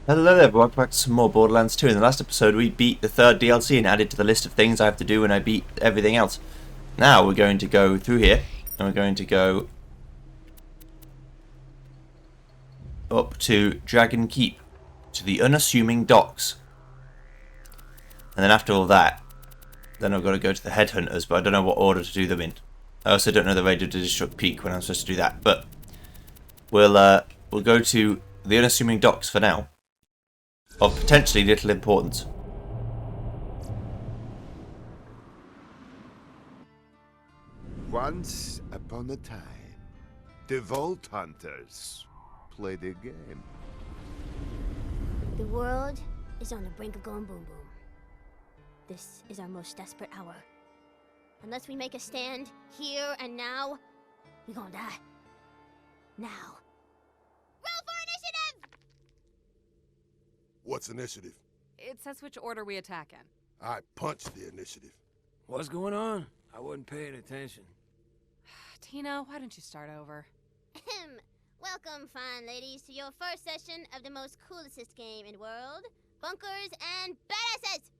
Hello there, welcome back to some more Borderlands 2. In the last episode we beat the third DLC and added to the list of things I have to do when I beat everything else. Now we're going to go through here, and we're going to go up to Dragon Keep, to the unassuming docks. And then after all that, then I've got to go to the Headhunters, but I don't know what order to do them in. I also don't know the way to Destruct Peak when I'm supposed to do that, but we'll go to the unassuming docks for now. Of potentially little importance. Once upon a time, the Vault Hunters played a game. The world is on the brink of going boom boom. This is our most desperate hour. Unless we make a stand here and now, we gonna die. Now. Roll for initiative! What's initiative? It says which order we attack in. I punched the initiative. What's going on? I wasn't paying attention. Tina, why don't you start over? Ahem. Welcome, fine ladies, to your first session of the most coolest game in the world, Bunkers and Badasses!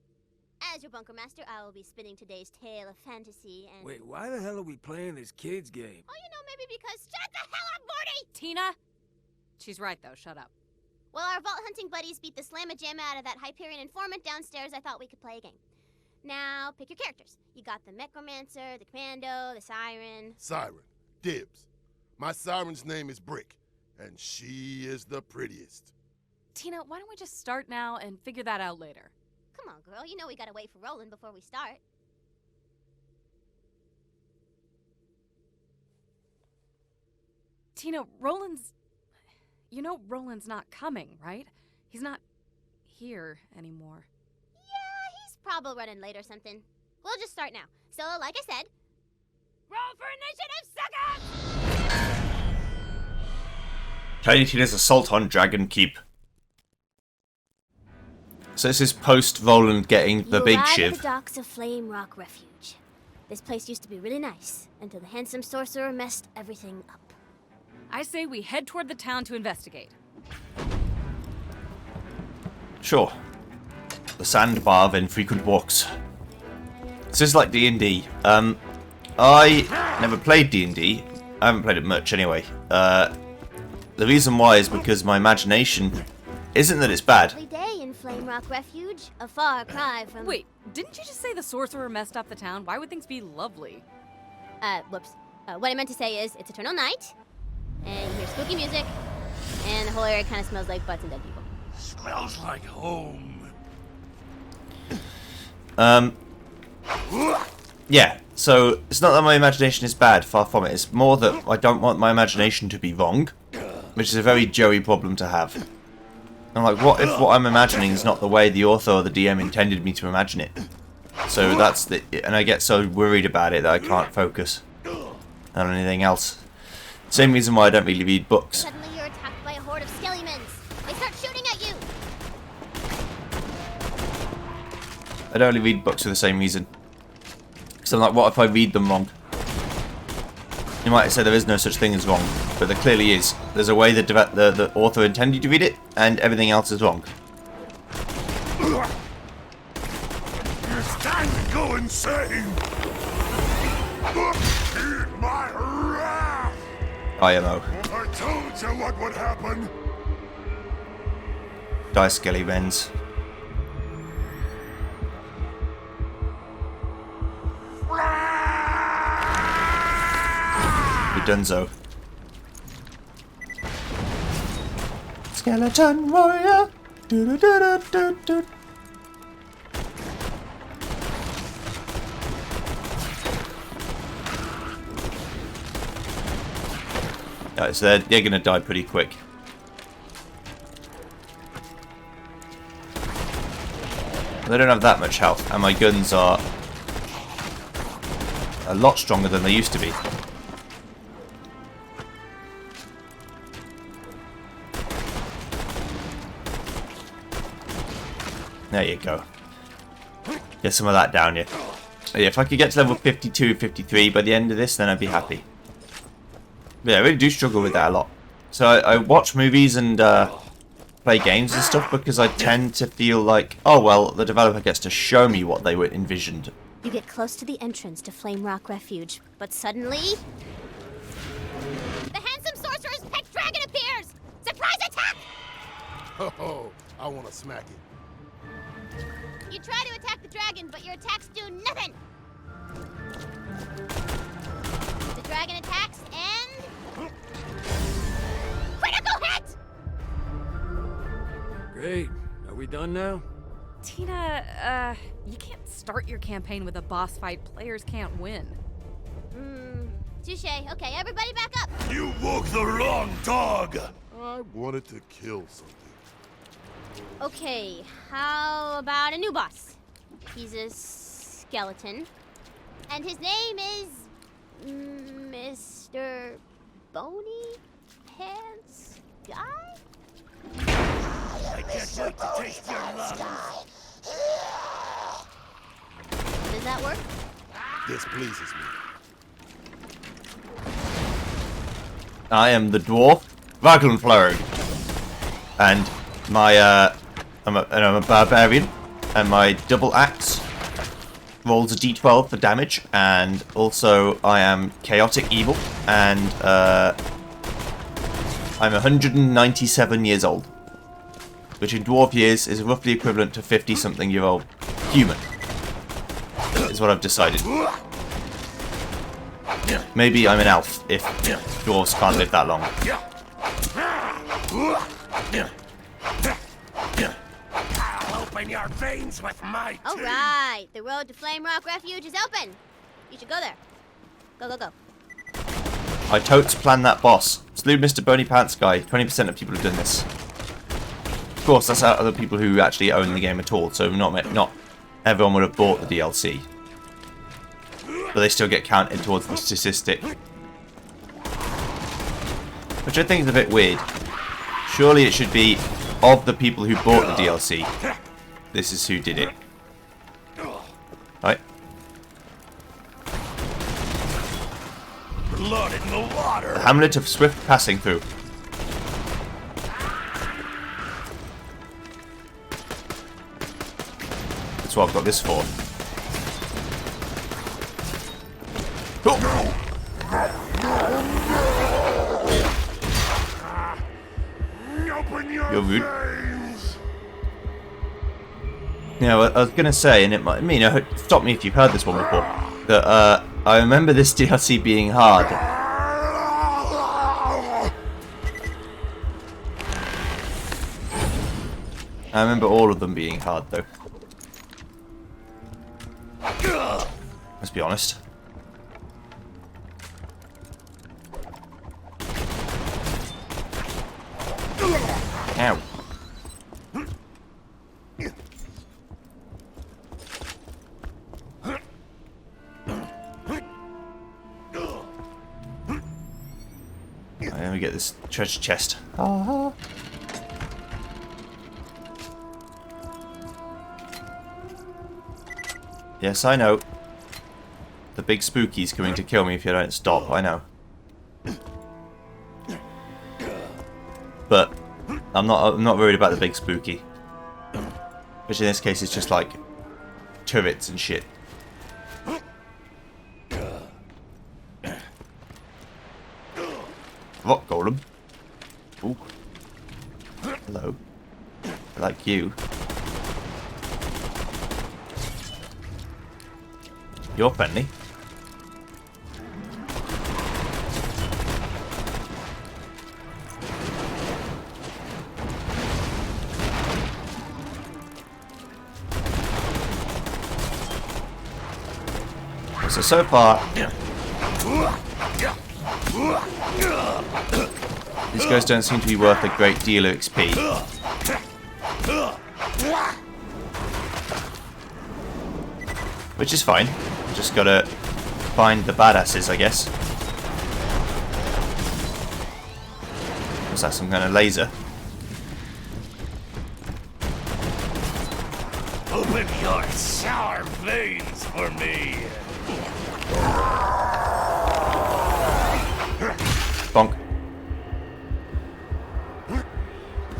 As your bunker master, I will be spinning today's tale of fantasy and... Wait, why the hell are we playing this kid's game? Oh, maybe because... Shut the hell up, Morty! Tina? She's right, though. Shut up. Well, our vault hunting buddies beat the slamma-jamma out of that Hyperion informant downstairs. I thought we could play a game. Now, pick your characters. You got the Necromancer, the Commando, the Siren. Siren. Dibs. My siren's name is Brick, and she is the prettiest. Tina, why don't we just start now and figure that out later? Come on, girl. You know we gotta wait for Roland before we start. Tina, Roland's... You know Roland's not coming, right? He's not here anymore. Yeah, he's probably running late or something. We'll just start now. So, like I said... Roll for initiative, suckers! Tiny Tina's assault on Dragon Keep. So this is post Roland getting the big arrive at shiv. the docks of Flame Rock Refuge. This place used to be really nice until the handsome sorcerer messed everything up. I say we head toward the town to investigate. Sure. The sandbar of infrequent walks. This is like D&D. I never played D&D. I haven't played it much anyway. The reason why is because my imagination isn't that it's bad. Lovely day in Flame Rock Refuge, a far cry from... Wait, didn't you just say the sorcerer messed up the town? Why would things be lovely? Whoops. What I meant to say is, it's eternal night, and you hear spooky music, and the whole area kind of smells like butts and dead people. Smells like home. Yeah, so it's not that my imagination is bad, far from it. It's more that I don't want my imagination to be wrong, which is a very Joey problem to have. I'm like, what if what I'm imagining is not the way the author or the DM intended me to imagine it? So that's the... And I get so worried about it that I can't focus on anything else. Same reason why I don't really read books. Suddenly you're attacked by a horde of skelliemons. They start shooting at you. I don't really read books for the same reason. So I'm like, what if I read them wrong? You might say there is no such thing as wrong, but there clearly is. There's a way that the author intended you to read it, and everything else is wrong. It's time to go insane! Eat my wrath! IMO. I told you what would happen! Die Skelly Wrens. Dunzo. Skeleton warrior. Do do do do do. Alright, so they're gonna die pretty quick. They don't have that much health, and my guns are a lot stronger than they used to be. There you go. Get some of that down you. Yeah, if I could get to level 52, 53 by the end of this, then I'd be happy. But yeah, I really do struggle with that a lot. So I watch movies and play games and stuff because I tend to feel like, oh well, the developer gets to show me what they were envisioned. You get close to the entrance to Flame Rock Refuge, but suddenly... the handsome sorcerer's pet dragon appears! Surprise attack! Oh, I want to smack it. You try to attack the dragon, but your attacks do nothing! The dragon attacks and... critical hit! Great. Are we done now? Tina, you can't start your campaign with a boss fight players can't win. Touche. Okay, everybody back up! You woke the wrong dog! I wanted to kill something. Okay, how about a new boss? He's a skeleton. And his name is... Mr. Bony Pants Guy? I can't wait to taste your love. Does that work? This pleases me. I am the dwarf Vagelflurg, and my I'm a barbarian, and my double axe rolls a d12 for damage, and also I am chaotic evil, and I'm 197 years old, which in dwarf years is roughly equivalent to 50-something-year-old human. Is what I've decided. Maybe I'm an elf if dwarves can't live that long. I'll open your veins with my teeth. Alright, the road to Flame Rock Refuge is open. You should go there. Go, go, go. I totes planned that boss. Salute Mr. Bony Pants Guy. 20% of people have done this. Of course, that's out of the people who actually own the game at all, so not everyone would have bought the DLC. But they still get counted towards the statistic. Which I think is a bit weird. Surely it should be of the people who bought the DLC. This is who did it. Right. Blood in the water. The Hamlet of Swift Passing Through. That's what I've got this for. Oh. Open your You're rude. veins. You know, I was gonna say, and it might, stop me if you've heard this one before, that I remember this DLC being hard. I remember all of them being hard, though. Let's be honest. Ow. Let me get this treasure chest. Yes, I know. The big spooky's coming to kill me if you don't stop, I know. But I'm not worried about the big spooky. Which in this case is just like turrets and shit. Rock golem. Ooh. Hello. I like you. You're friendly. So far, these guys don't seem to be worth a great deal of XP. Which is fine. Just gotta find the badasses, I guess. What's that, some kind of laser? Open your sour veins for me. Bonk.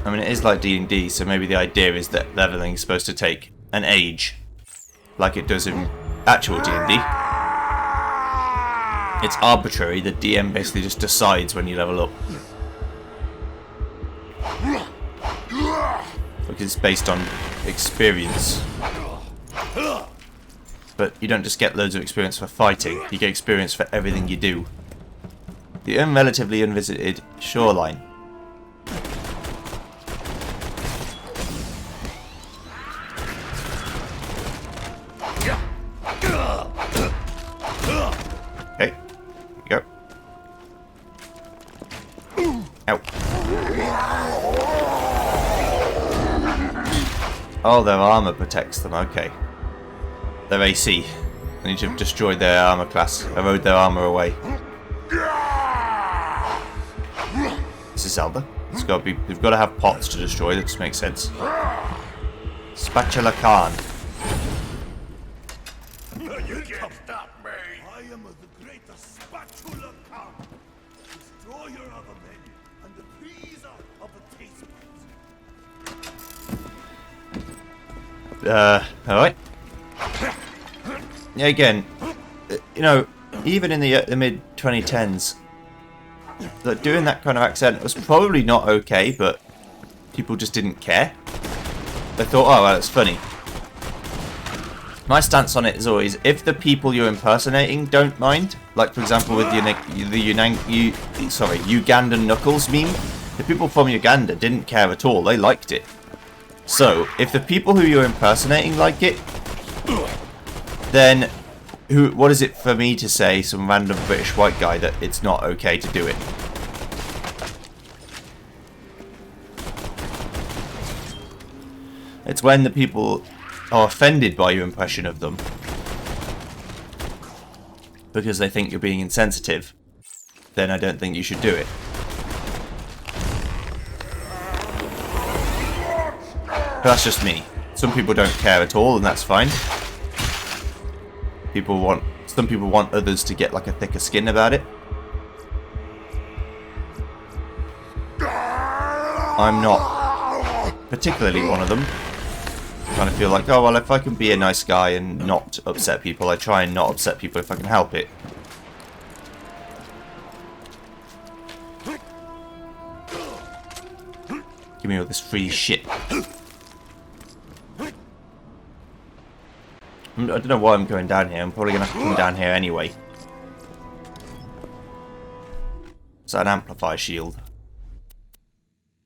I'm mean, it is like D&D, so maybe the idea is that leveling is supposed to take an age, like it does in actual D&D. It's arbitrary. The DM basically just decides when you level up, because it's based on experience. But you don't just get loads of experience for fighting, you get experience for everything you do. The relatively unvisited shoreline. Okay, go. Ow. Oh, their armor protects them, okay. Their AC. I need to have destroyed their armor class. Erode their armor away. This is Zelda. It's got to be. We've got to have pots to destroy. That just makes sense. Spatula Khan. You can't stop me. I am the greatest spatula Khan, destroyer of a men and the pleaser of the taste buds. Alright. Yeah, again, you know, even in the mid-2010s, that doing that kind of accent was probably not okay, but people just didn't care. They thought, oh, well, it's funny. My stance on it is always, if the people you're impersonating don't mind, like for example with the Ugandan Knuckles meme, the people from Uganda didn't care at all, they liked it. So, if the people who you're impersonating like it, then what is it for me to say, some random British white guy, that it's not okay to do it? It's when the people are offended by your impression of them because they think you're being insensitive, then I don't think you should do it. But that's just me. Some people don't care at all, and that's fine. Some people want others to get like a thicker skin about it. I'm not particularly one of them. I kind of feel like, oh well, if I can be a nice guy and not upset people, I try and not upset people if I can help it. Give me all this free shit. I don't know why I'm going down here. I'm probably going to have to come down here anyway. Is that an amplifier shield?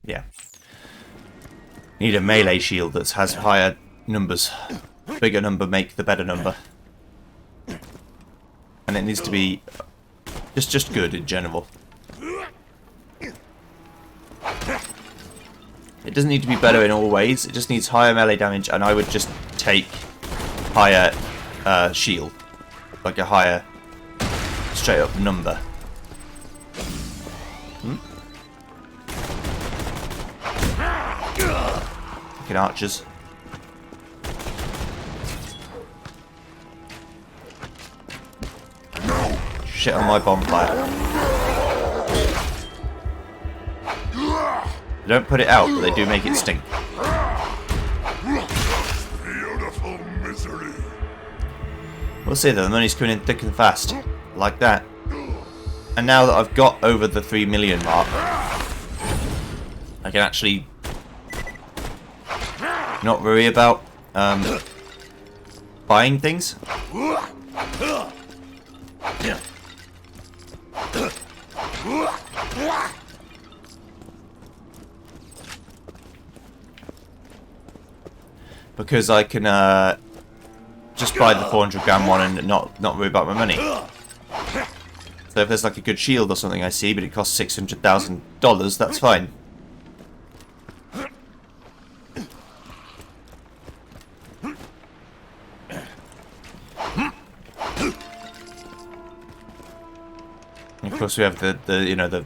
Yeah. Need a melee shield that has higher numbers. Bigger number make the better number. And it needs to be just good in general. It doesn't need to be better in all ways. It just needs higher melee damage, and I would just take higher shield, like a higher straight up number. Fucking archers. Shit on my bonfire. They don't put it out, but they do make it stink. We'll see though, the money's coming in thick and fast. Like that. And now that I've got over the 3 million mark, I can actually not worry about buying things. Because I can just buy the 400-gram one and not worry about my money. So if there's like a good shield or something I see, but it costs $600,000, that's fine. And of course we have the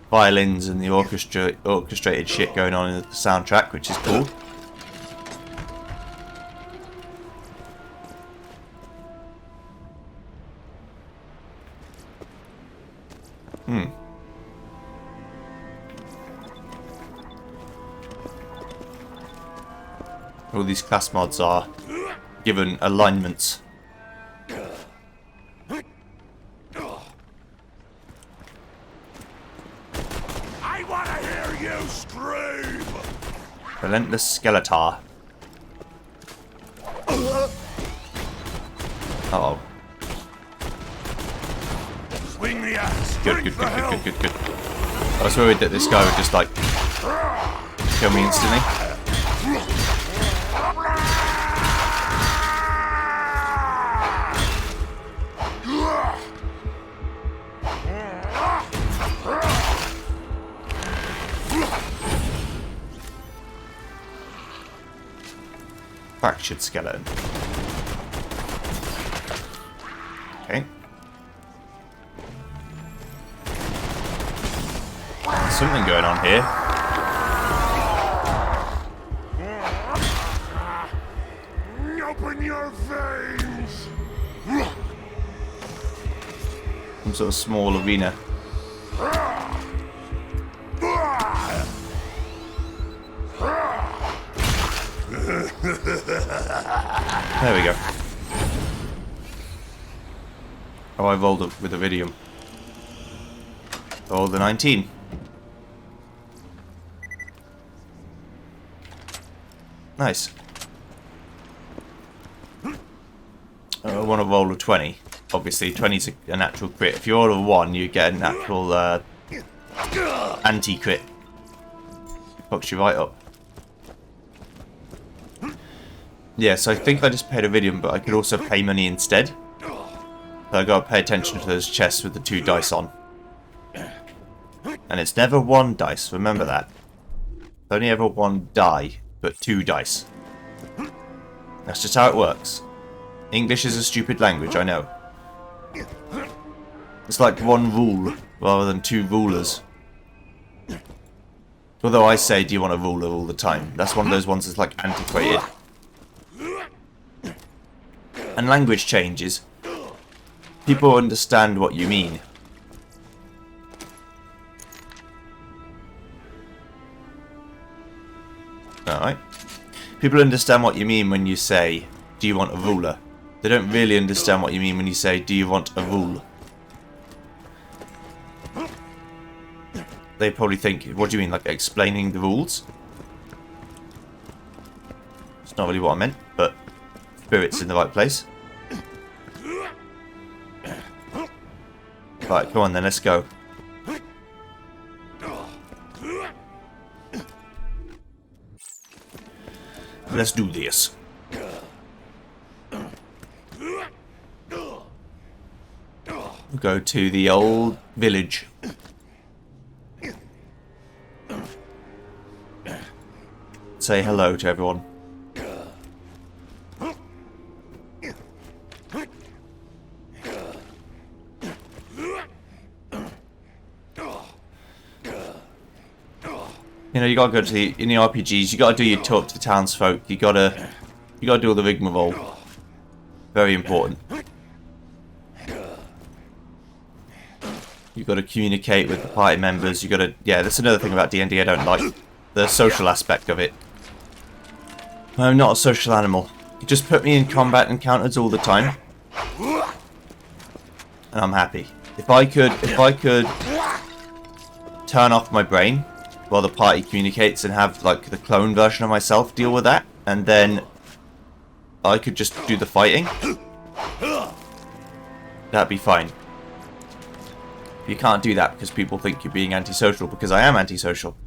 violins and the orchestrated shit going on in the soundtrack, which is cool. All these class mods are given alignments. I want to hear you scream! Relentless Skeletor. Uh-oh. Swing the axe! Good. I was worried that this guy would just, like, kill me instantly. Fractured skeleton. Okay. There's something going on here. Open your veins! Some sort of small arena. There we go. Oh, I rolled up with Iridium. Rolled the 19. Nice. I want to roll a 20. Obviously, 20's a natural crit. If you roll a 1, you get a natural anti-crit. Fucks you right up. Yeah, so I think I just paid Iridium, but I could also pay money instead. So I gotta pay attention to those chests with the 2 dice on. And it's never 1 dice, remember that. It's only ever 1 die, but 2 dice. That's just how it works. English is a stupid language, I know. It's like 1 rule, rather than 2 rulers. Although I say, do you want a ruler all the time? That's one of those ones that's like antiquated. And language changes. People understand what you mean. Alright. People understand what you mean when you say, do you want a ruler? They don't really understand what you mean when you say, do you want a rule? They probably think, what do you mean, like explaining the rules? It's not really what I meant, but spirit's in the right place. Right, come on then, let's go. Let's do this. We'll go to the old village. Say hello to everyone. You know, you gotta go to the, in the RPGs, you gotta do your talk to the townsfolk, you gotta do all the rigmarole. Very important. You gotta communicate with the party members, you gotta, yeah, that's another thing about D&D I don't like. The social aspect of it. I'm not a social animal. You just put me in combat encounters all the time. And I'm happy. If I could turn off my brain while the party communicates and have like the clone version of myself deal with that, and then I could just do the fighting, that'd be fine. You can't do that because people think you're being antisocial, because I am antisocial.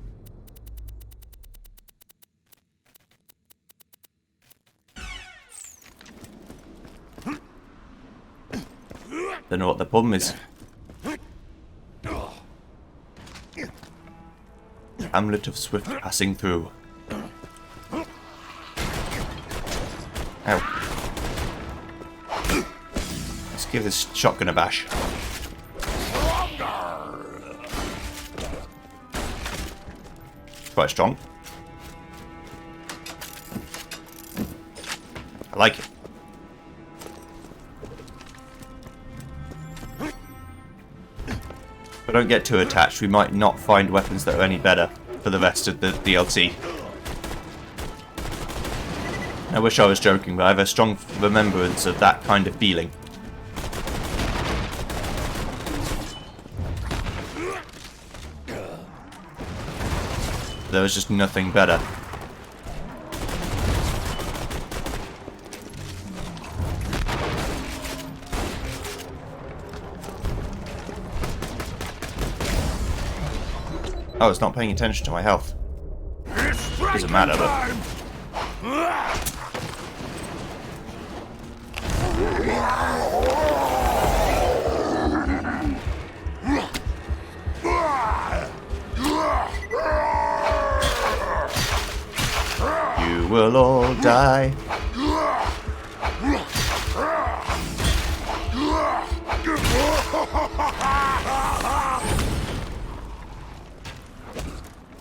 Don't know what the problem is. Hamlet of Swift passing through. Ow. Let's give this shotgun a bash. Quite strong. I like it. But don't get too attached, we might not find weapons that are any better for the rest of the DLC. I wish I was joking, but I have a strong remembrance of that kind of feeling. There was just nothing better. Oh, it's not paying attention to my health. Doesn't matter, but... You will all die.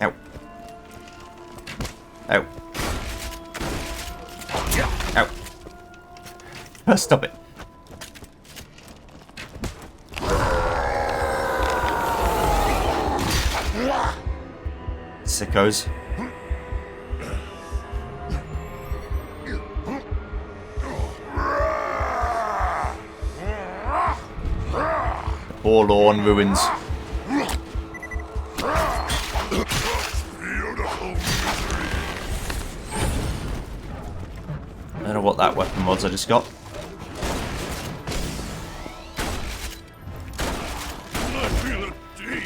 Ow. Ow. Ow. Stop it. Sickos. Forlorn ruins. I don't know what that weapon was I just got.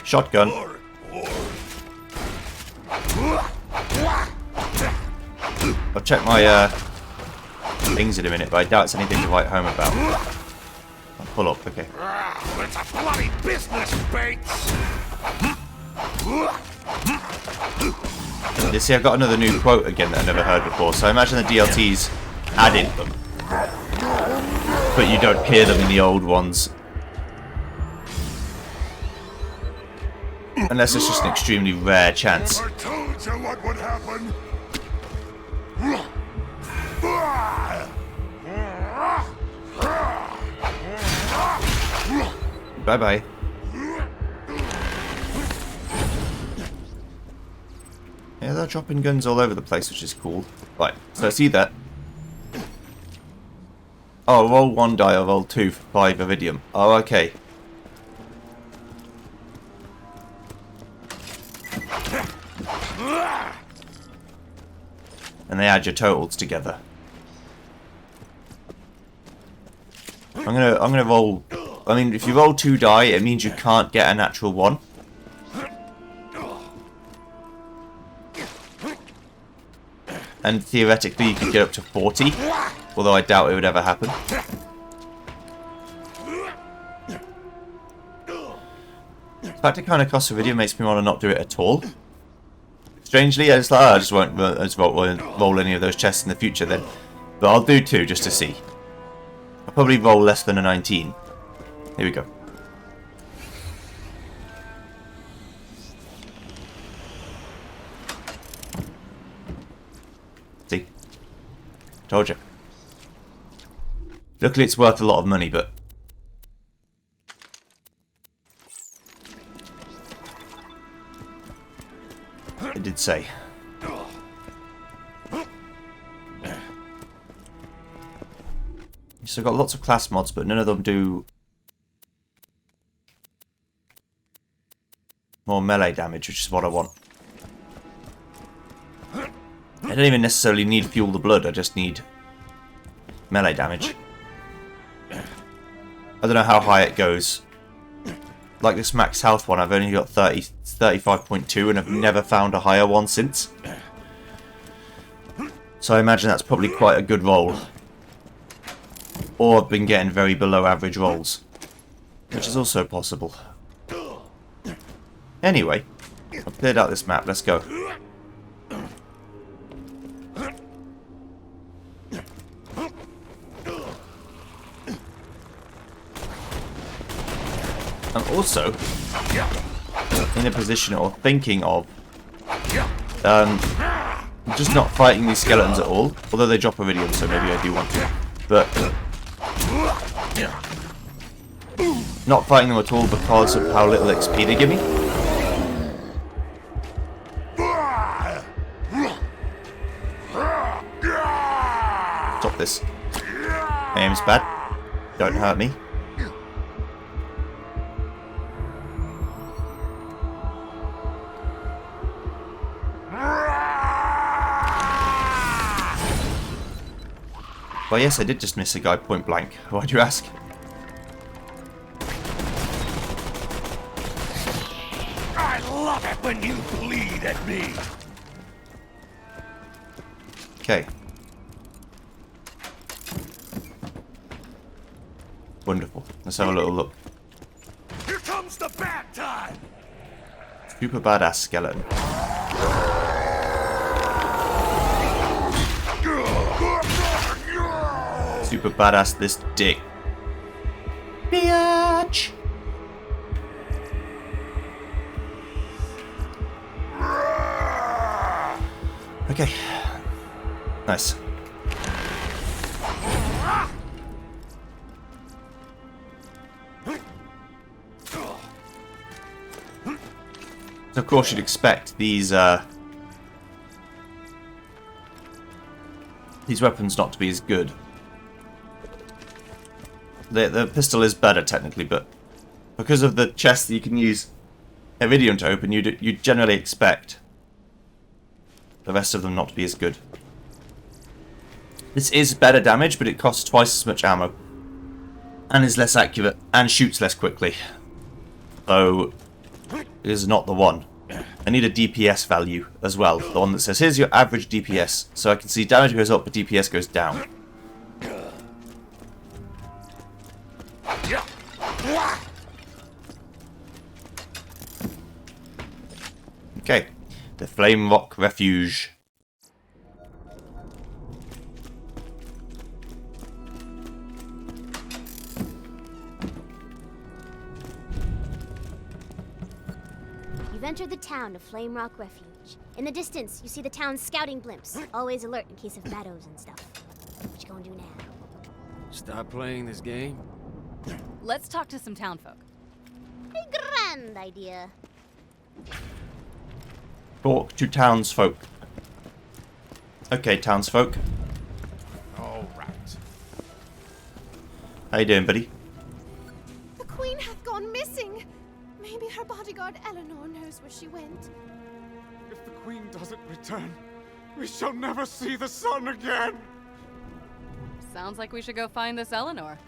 Shotgun. I'll check my things in a minute, but I doubt it's anything to write home about. I'll pull up, okay. It's a bloody business, Bates! You see, I've got another new quote again that I've never heard before, so I imagine the DLTs added them. But you don't hear them in the old ones. Unless it's just an extremely rare chance. I told you what would happen! Bye-bye. Yeah, they're dropping guns all over the place, which is cool. Right, so it's either... Oh, roll 1 die or roll 2 for 5 iridium. Oh, okay. And they add your totals together. I'm gonna roll... I mean, if you roll 2 die, it means you can't get a natural 1. And theoretically, you could get up to 40. Although I doubt it would ever happen. The fact it kind of costs iridium makes me want to not do it at all. Strangely, I just won't roll any of those chests in the future then. But I'll do 2 just to see. I'll probably roll less than a 19. Here we go. See? Told you. Luckily it's worth a lot of money, but... It did say. So I've got lots of class mods, but none of them do more melee damage, which is what I want. I don't even necessarily need Fuel the Blood, I just need melee damage. I don't know how high it goes. Like this max health one, I've only got 35.2 and I've never found a higher one since. So I imagine that's probably quite a good roll. Or I've been getting very below average rolls. Which is also possible. Anyway, I've cleared out this map, let's go. I'm also in a position or thinking of just not fighting these skeletons at all, although they drop iridium, so maybe I do want to. But not fighting them at all because of how little XP they give me. Got this. Aim's bad. Don't hurt me. Well, yes, I did just miss a guy point blank. Why'd you ask? I love it when you bleed at me. Okay. Wonderful. Let's have a little look. Here comes the bad time. Super badass skeleton. Super badass this dick. Biatch! Okay. Nice. So of course you'd expect these weapons not to be as good. The pistol is better technically, but because of the chest that you can use Iridium to open, you generally expect the rest of them not to be as good. This is better damage, but it costs twice as much ammo, and is less accurate, and shoots less quickly. So it is not the one. I need a DPS value as well, the one that says here's your average DPS, so I can see damage goes up but DPS goes down. Okay, the Flame Rock Refuge. You've entered the town of Flame Rock Refuge. In the distance, you see the town's scouting blimps, always alert in case of meadows and stuff. What you gonna do now? Stop playing this game? Let's talk to some townfolk. A grand idea. Talk to townsfolk. Okay, townsfolk. All right. How you doing, buddy? The Queen hath gone missing. Maybe her bodyguard Eleanor knows where she went. If the Queen doesn't return, we shall never see the sun again! Sounds like we should go find this Eleanor.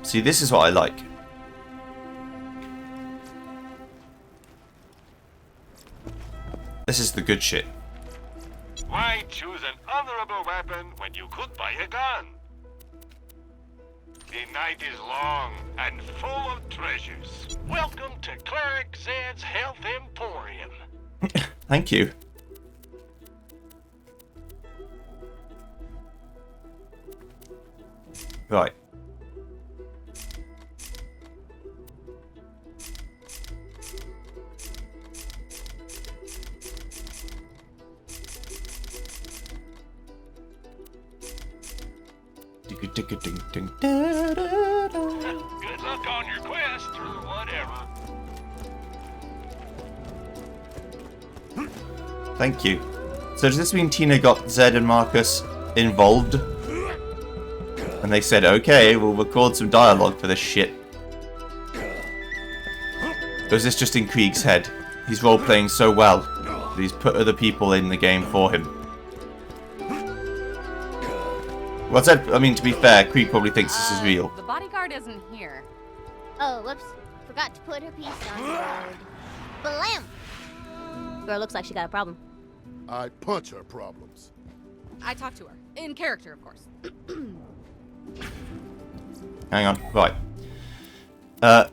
See, this is what I like. This is the good shit. Why choose an honorable weapon when you could buy a gun? The night is long and full of treasures. Welcome to Cleric Zed's Health Emporium. Thank you. Right. Ding, da, da, da. Good luck on your quest or whatever. Thank you. So does this mean Tina got Zed and Marcus involved? And they said, okay, we'll record some dialogue for this shit. Or is this just in Krieg's head? He's role-playing so well that he's put other people in the game for him. Well, Zed, I mean, to be fair, Krieg probably thinks this is real. The bodyguard isn't here. Oh, whoops. Forgot to put her piece on the road. Blam! Girl looks like she got a problem. I punch her problems. I talked to her. In character, of course. Hang on, right. I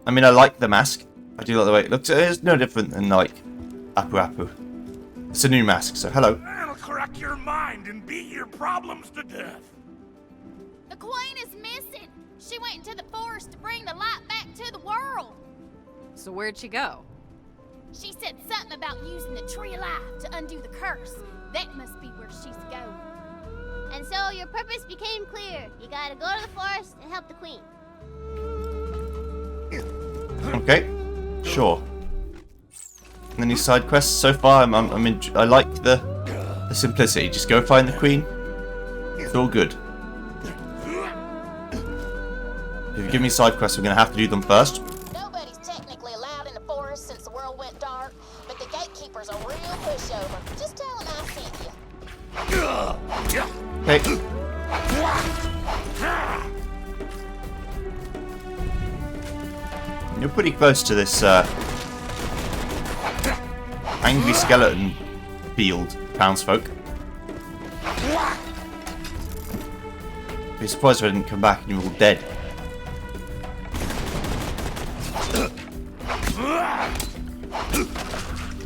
mean, I like the mask. I do like the way it looks. It's no different than, like, Apu Apu. It's a new mask, so hello. That'll crack your mind and beat your problems to death. The Queen is missing. She went into the forest to bring the light back to the world. So where'd she go? She said something about using the Tree of Life to undo the curse. That must be where she's going. And so your purpose became clear. You gotta go to the forest and help the Queen. Okay, sure. Any side quests so far? I like the simplicity. Just go find the queen. It's all good. If you give me side quests, we're gonna have to do them first. Nobody's technically allowed in the forest since the world went dark, but the gatekeeper's a real pushover. Just tell him I sent you. Okay. You're pretty close to this angry skeleton field, townsfolk. I'd be surprised if I didn't come back and you were all dead.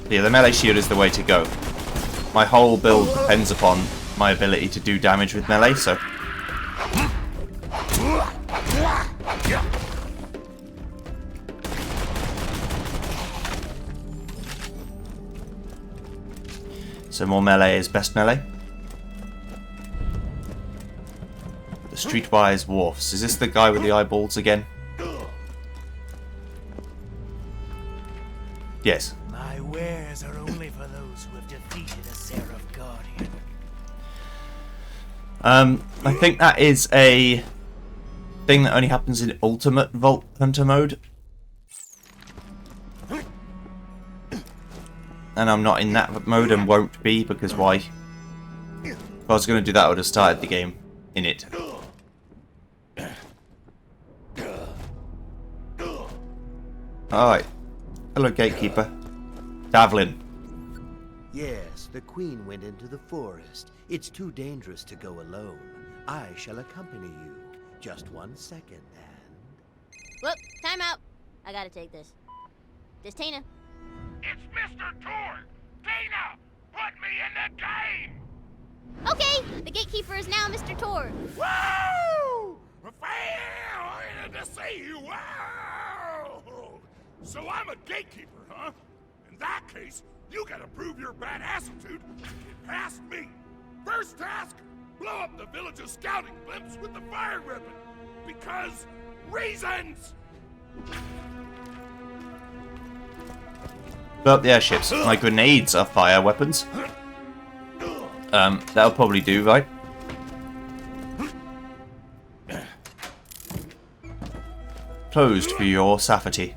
Yeah, the melee shield is the way to go. My whole build depends upon my ability to do damage with melee, so... So more melee is best melee. The Streetwise Wharfs. Is this the guy with the eyeballs again? Yes. My wares are only for those who have defeated a Seraph Guardian. I think that is a thing that only happens in Ultimate Vault Hunter mode. And I'm not in that mode and won't be, because why? If I was going to do that, I would have started the game in it. Alright. Hello, Gatekeeper. Davlin. Yes, the queen went into the forest. It's too dangerous to go alone. I shall accompany you. Just 1 second, and... Whoop, time out. I gotta take this. This Tina. It's Mr. Tor! Tina! Put me in the game! Okay, the gatekeeper is now Mr. Tor. Woo! Fair to see you! Wow! So I'm a gatekeeper, huh? In that case, you gotta prove your badassitude to get past me. First task, blow up the village's scouting blimps with the fire weapon. Because reasons! Blow up the airships. My grenades are fire weapons. That'll probably do, right? Closed for your safety.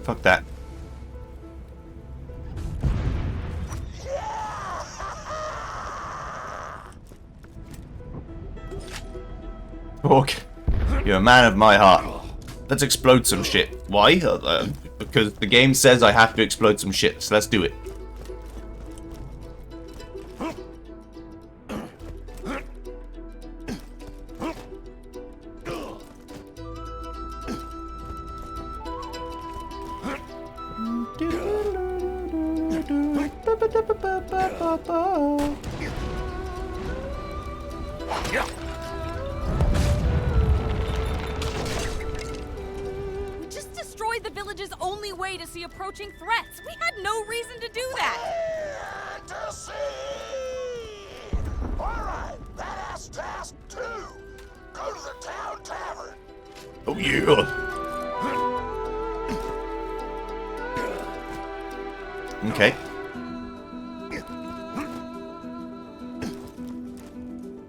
Fuck that. Orc, you're a man of my heart. Let's explode some shit. Why? Because the game says I have to explode some shit, so let's do it. We just destroyed the village's only way to see approaching threats. We had no reason to do that. Fantasy! Alright, badass task 2. Go to the town tavern. Oh yeah. Okay.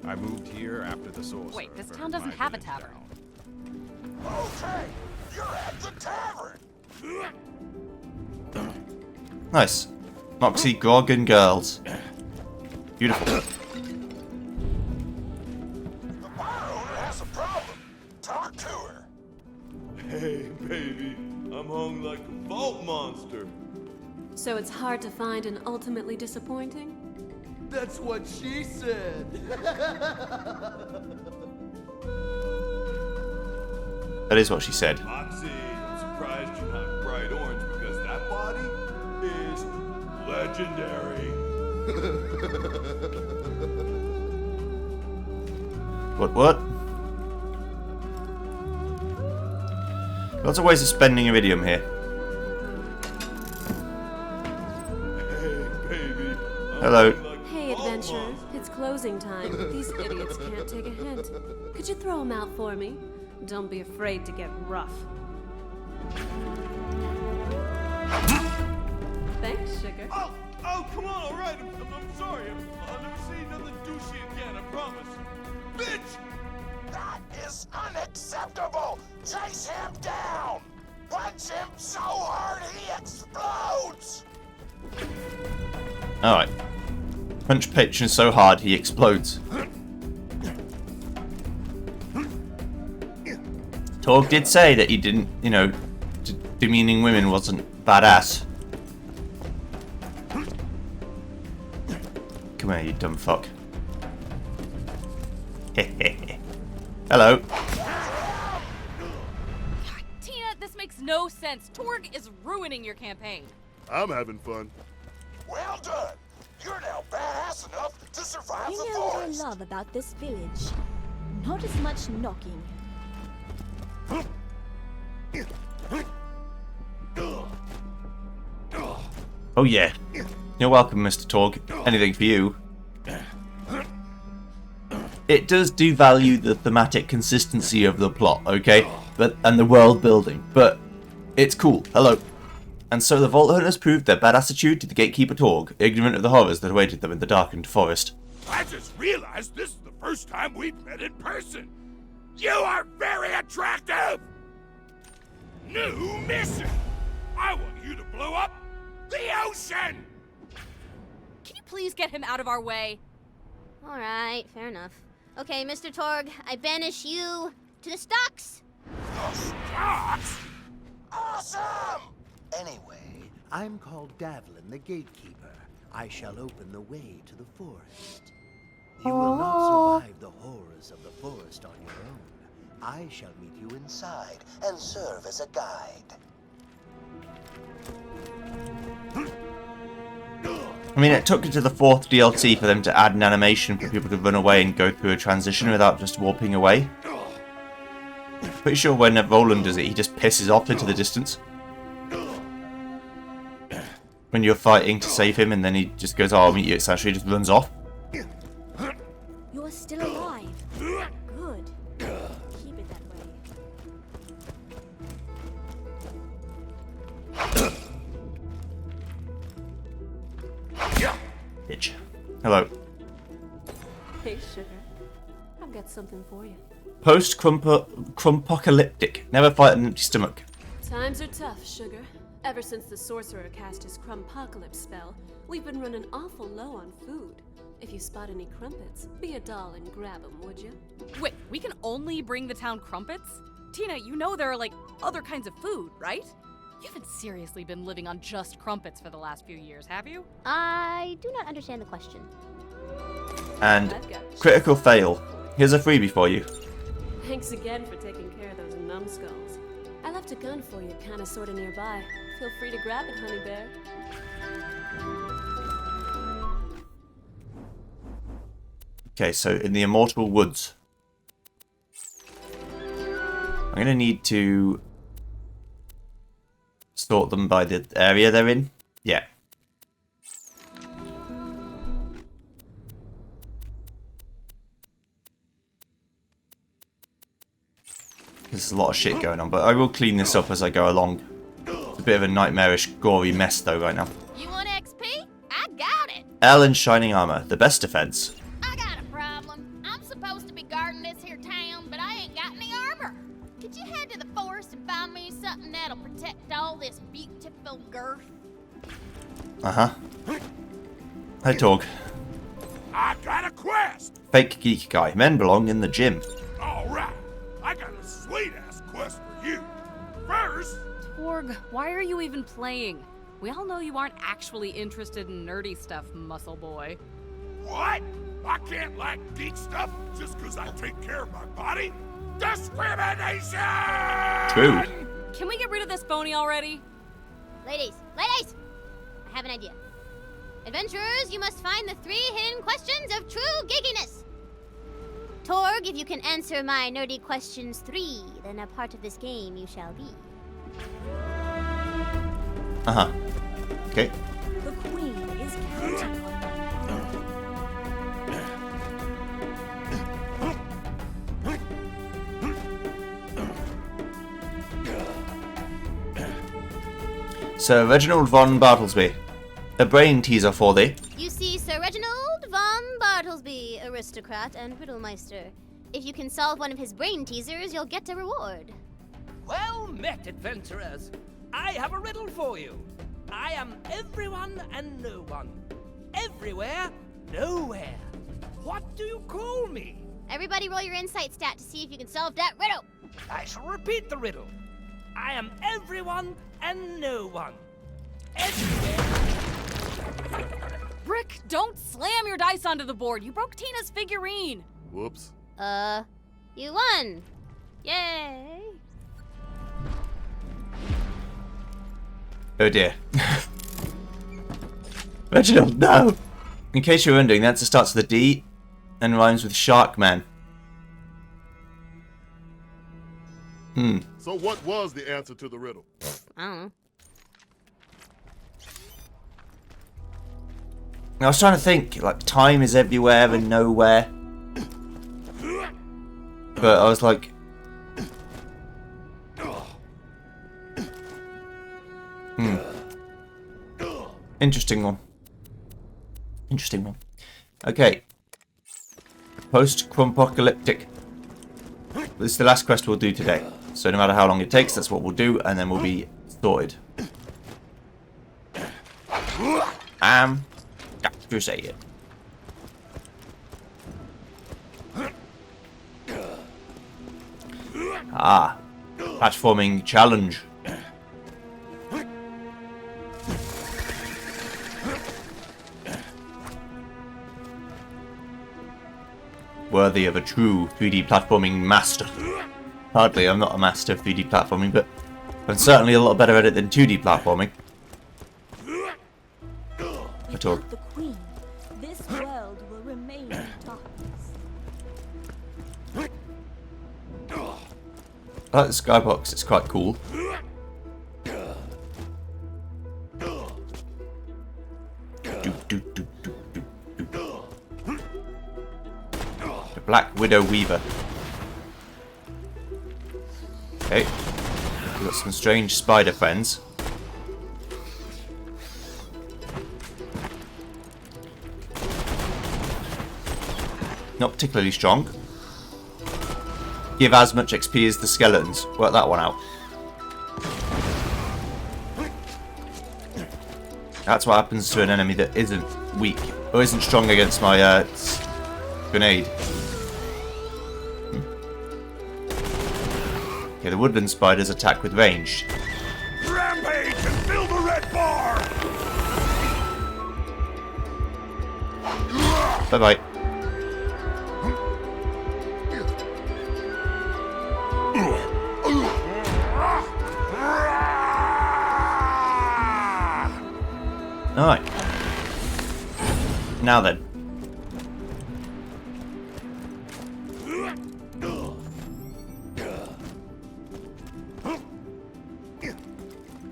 I moved here after the sorcerer. Wait, this town doesn't have a tavern. Okay, you're at the tavern. Nice. Moxie, Grog, and girls. Beautiful. The bar owner has a problem. Talk to her. Hey, baby, I'm hung like a vault monster. So it's hard to find and ultimately disappointing? That's what she said. That is what she said. Moxie, I'm surprised you're not bright orange because that body is legendary. What? Lots of ways of spending iridium here. Hey, baby. Hello. Hey, adventurer. It's closed closing time. These idiots can't take a hint. Could you throw them out for me? Don't be afraid to get rough. Thanks, sugar. Oh, come on, all right. I'm sorry. I'll never say nothing douchey again, I promise. Bitch! That is unacceptable! Chase him down! Punch him so hard he explodes! Alright. Punch Patron so hard he explodes. Torg did say that he didn't, you know, demeaning women wasn't badass. Come here, you dumb fuck. Hello. God, Tina, this makes no sense. Torg is ruining your campaign. I'm having fun. Well done! You're now badass enough to survive You the know what I forest! love about this village? Not as much knocking. Oh yeah. You're welcome, Mr. Torg. Anything for you. It does devalue the thematic consistency of the plot, okay? And the world building, but it's cool. Hello. And so the Vault Hunters proved their badassitude to the Gatekeeper Torg, ignorant of the horrors that awaited them in the darkened forest. I just realized this is the first time we've met in person. You are very attractive! New mission! I want you to blow up the ocean! Can you please get him out of our way? Alright, fair enough. Okay, Mr. Torg, I banish you to the stocks! The stocks? Awesome! Anyway, I'm called Davlin, the Gatekeeper. I shall open the way to the forest. You will not survive the horrors of the forest on your own. I shall meet you inside and serve as a guide. I mean, it took it to the 4th DLC for them to add an animation for people to run away and go through a transition without just warping away. Pretty sure when Roland does it, he just pisses off into the distance. When you're fighting to save him and then he just goes, oh, I'll meet you at Sanctuary, he just runs off. You're still alive. Good. Keep it that way. Bitch. Hello. Hey, sugar. I've got something for you. Crumpocalyptic. Never fight an empty stomach. Times are tough, sugar. Ever since the sorcerer cast his Crumpocalypse spell, we've been running awful low on food. If you spot any crumpets, be a doll and grab them, would you? Wait, we can only bring the town crumpets? Tina, you know there are, like, other kinds of food, right? You haven't seriously been living on just crumpets for the last few years, have you? I do not understand the question. And critical fail. Here's a freebie for you. Thanks again for taking care of those numbskulls. I left a gun for you, kinda sorta nearby. Feel free to grab it, honey bear. Okay, so in the Immortal Woods. I'm gonna need to sort them by the area they're in. Yeah. There's a lot of shit going on, but I will clean this up as I go along. It's a bit of a nightmarish, gory mess though right now. You want XP? I got it. L in shining armor, the best defense. I got a problem. I'm supposed to be guarding this here town, but I ain't got any armor. Could you head to the forest and find me something that'll protect all this beautiful girth? Uh-huh. Hey, Torg. I got a quest! Fake geek guy. Men belong in the gym. Alright, I got a sweet-ass quest for you. First... Torg, why are you even playing? We all know you aren't actually interested in nerdy stuff, muscle boy. What? I can't like geek stuff just because I take care of my body? Discrimination! True. Can we get rid of this phony already? Ladies, I have an idea. Adventurers, you must find the 3 hidden questions of true geekiness. Torg, if you can answer my nerdy questions 3, then a part of this game you shall be. Uh-huh. Okay. The queen is counting on Sir Reginald von Bartlesby. A brain teaser for thee. You see Sir Reginald von Bartlesby, aristocrat and riddlemeister. If you can solve one of his brain teasers, you'll get a reward. Well met, adventurers. I have a riddle for you. I am everyone and no one. Everywhere, nowhere. What do you call me? Everybody roll your insight stat to see if you can solve that riddle. I shall repeat the riddle. I am everyone and no one. Everywhere. Brick, don't slam your dice onto the board. You broke Tina's figurine. Whoops. You won. Yay. Oh dear. Reginald, no! In case you're wondering, the answer starts with a D and rhymes with Sharkman. So what was the answer to the riddle? I don't know. I was trying to think, like, time is everywhere and nowhere. But I was like... Interesting one. Interesting one. Okay. Post-crumpocalyptic. This is the last quest we'll do today. So no matter how long it takes, that's what we'll do, and then we'll be sorted. Crusade. Platforming challenge. Worthy of a true 3D platforming master. Hardly, I'm not a master of 3D platforming, but I'm certainly a lot better at it than 2D platforming. At all. The Queen. This world will remain in darkness. I like the skybox, it's quite cool. The Black Widow Weaver. Okay. We've got some strange spider friends. Not particularly strong. Give as much XP as the skeletons. Work that one out. That's what happens to an enemy that isn't weak or isn't strong against my grenade. Okay, the woodland spiders attack with ranged. Rampage and fill the red bar! Bye bye. Alright. Now then.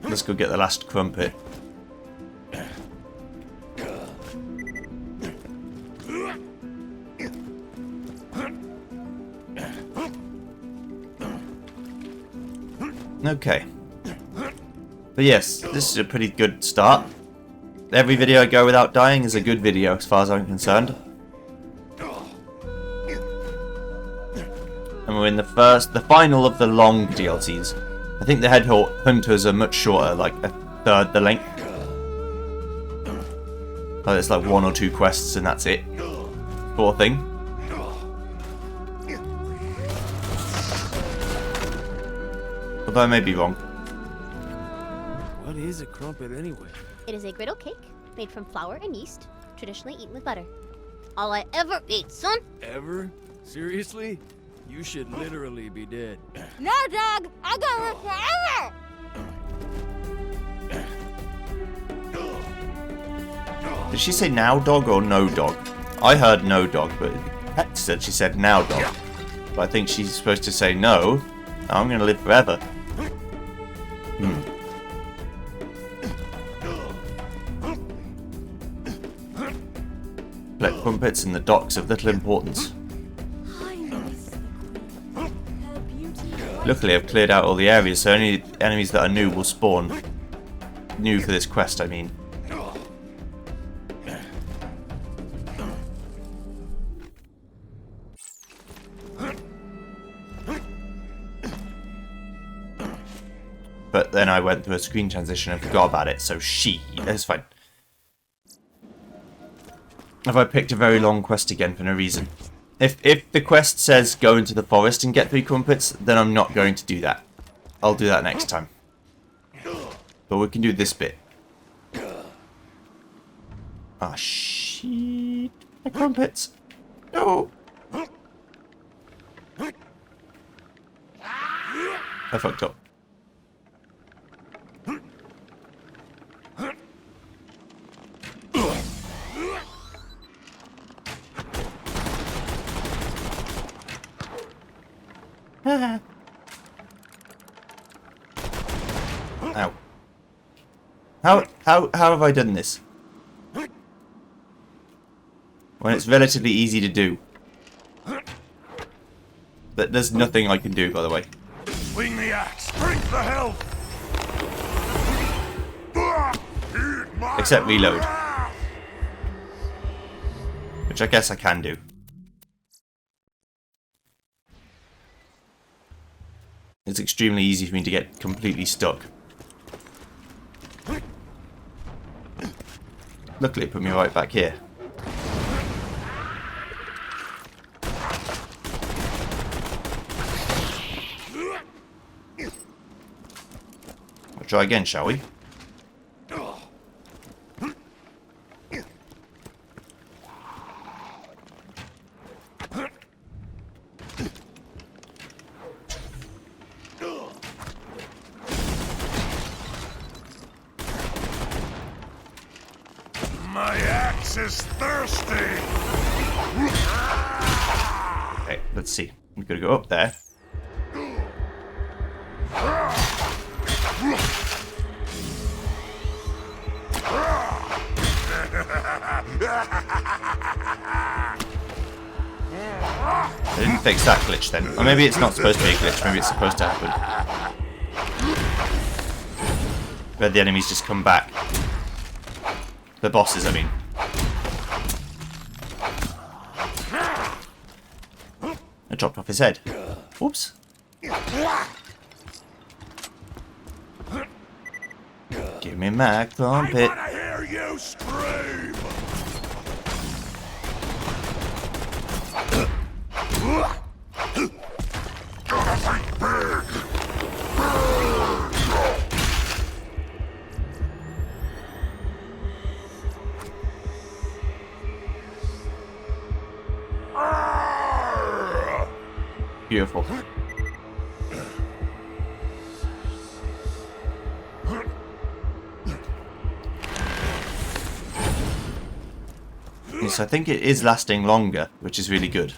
Let's go get the last crumpet. Okay. But yes, this is a pretty good start. Every video I go without dying is a good video as far as I'm concerned. And we're in the final of the long DLCs. I think the Headhunters are much shorter, like a third the length. Like it's like 1 or 2 quests and that's it. Sort of thing. Although I may be wrong. What is a crumpet anyway? It is a griddle cake made from flour and yeast, traditionally eaten with butter. All I ever ate, son. Ever? Seriously? You should literally be dead. No, dog. I got it forever. Did she say now dog or no dog? I heard no dog, but Pet said she said now dog. But I think she's supposed to say no. I'm gonna live forever. Collect crumpets in the docks of little importance. Luckily I've cleared out all the areas, so any enemies that are new will spawn. new for this quest, I mean. But then I went through a screen transition and forgot about it, so that's fine. Have I picked a very long quest again for no reason? If the quest says go into the forest and get 3 crumpets, then I'm not going to do that. I'll do that next time. But we can do this bit. Ah, shit. My crumpets. No. I fucked up. Ow. How have I done this? When it's relatively easy to do. But there's nothing I can do, by the way. Swing the axe. Drink the health. Except reload. Which I guess I can do. It's extremely easy for me to get completely stuck. Luckily it put me right back here. We'll try again, shall we? My axe is thirsty. Okay, let's see. We've got to go up there. I didn't fix that glitch then. Or maybe it's not supposed to be a glitch, maybe it's supposed to happen. Where the enemies just come back. The bosses, I mean. I dropped off his head. Whoops. Give me my crumpet. I wanna hear you scream. Beautiful. Yes, I think it is lasting longer, which is really good.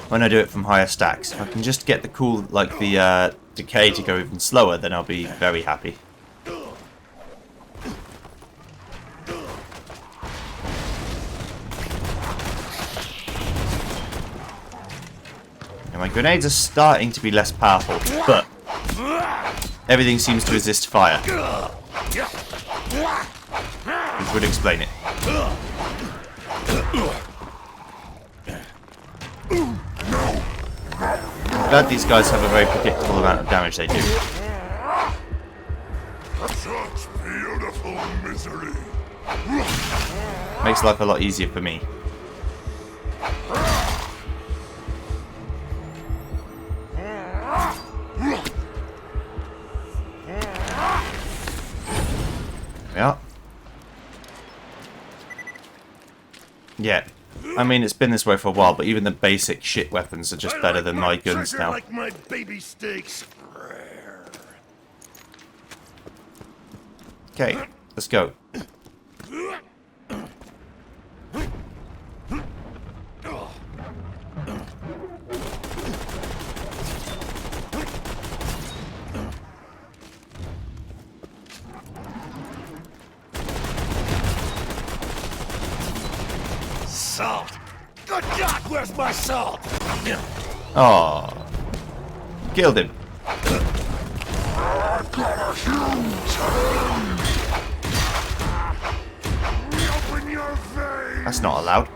When I do it from higher stacks, if I can just get the cool, like the decay to go even slower, then I'll be very happy. And my grenades are starting to be less powerful, but everything seems to resist fire. Which would explain it. I'm glad these guys have a very predictable amount of damage they do. Such beautiful misery. Makes life a lot easier for me. Yeah. Yeah. I mean, it's been this way for a while, but even the basic shit weapons are just better than my guns now. Like my baby steaks. Okay, let's go. Salt. Good God, where's my salt? Oh, Killed him. That's not allowed.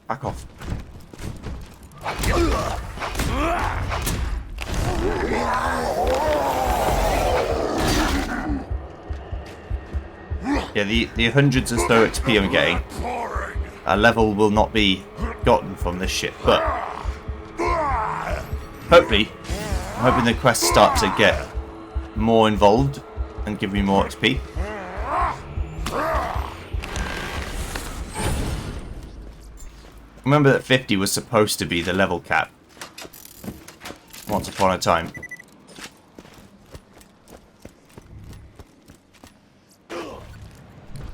Back off. Yeah, the hundreds of so XP I'm getting, a level will not be gotten from this shit, but hopefully, I'm hoping the quests start to get more involved and give me more XP. Remember that 50 was supposed to be the level cap once upon a time.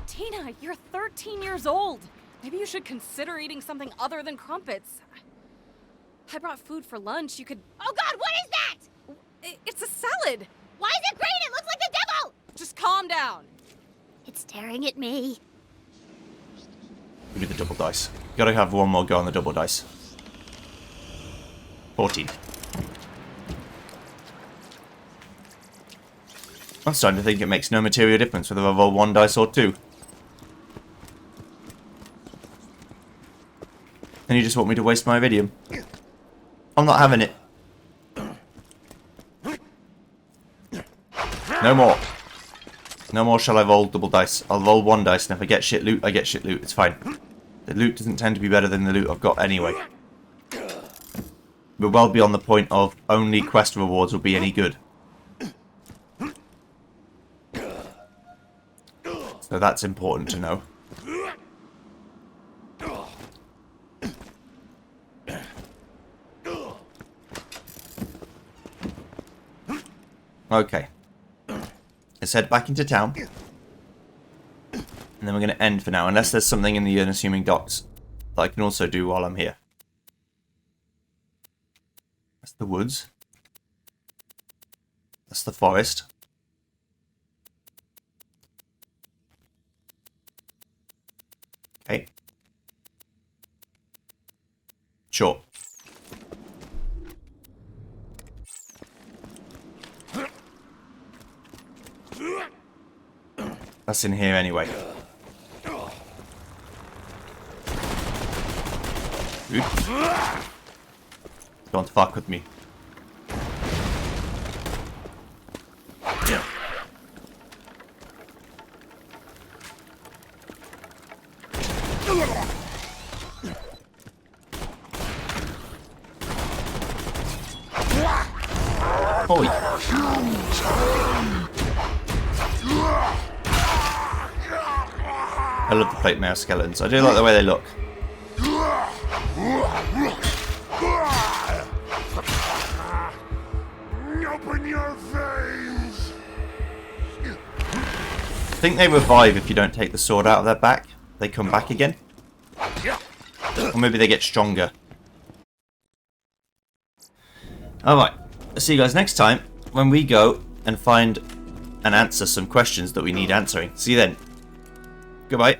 Tina, you're 13 years old. Maybe you should consider eating something other than crumpets. I brought food for lunch. You could... Oh God, what is that? It's a salad. Why is it green? It looks like the devil! Just calm down. It's staring at me. Give me the double dice. Gotta have one more go on the double dice. 14. I'm starting to think it makes no material difference whether I roll 1 dice or 2. And you just want me to waste my iridium? I'm not having it. No more. No more shall I roll double dice. I'll roll 1 dice, and if I get shit loot, I get shit loot. It's fine. The loot doesn't tend to be better than the loot I've got anyway. We're well beyond the point of only quest rewards will be any good. So that's important to know. Okay. Let's head back into town. And then we're going to end for now, unless there's something in the unassuming docks that I can also do while I'm here. That's the woods. That's the forest. Okay. Sure. That's in here anyway. Oops. Don't fuck with me. Oi. I love the plate mail skeletons. I do like the way they look. Open your veins. I think they revive if you don't take the sword out of their back. They come back again. Or maybe they get stronger. Alright, I'll see you guys next time when we go and find and answer some questions that we need answering. See you then. Goodbye.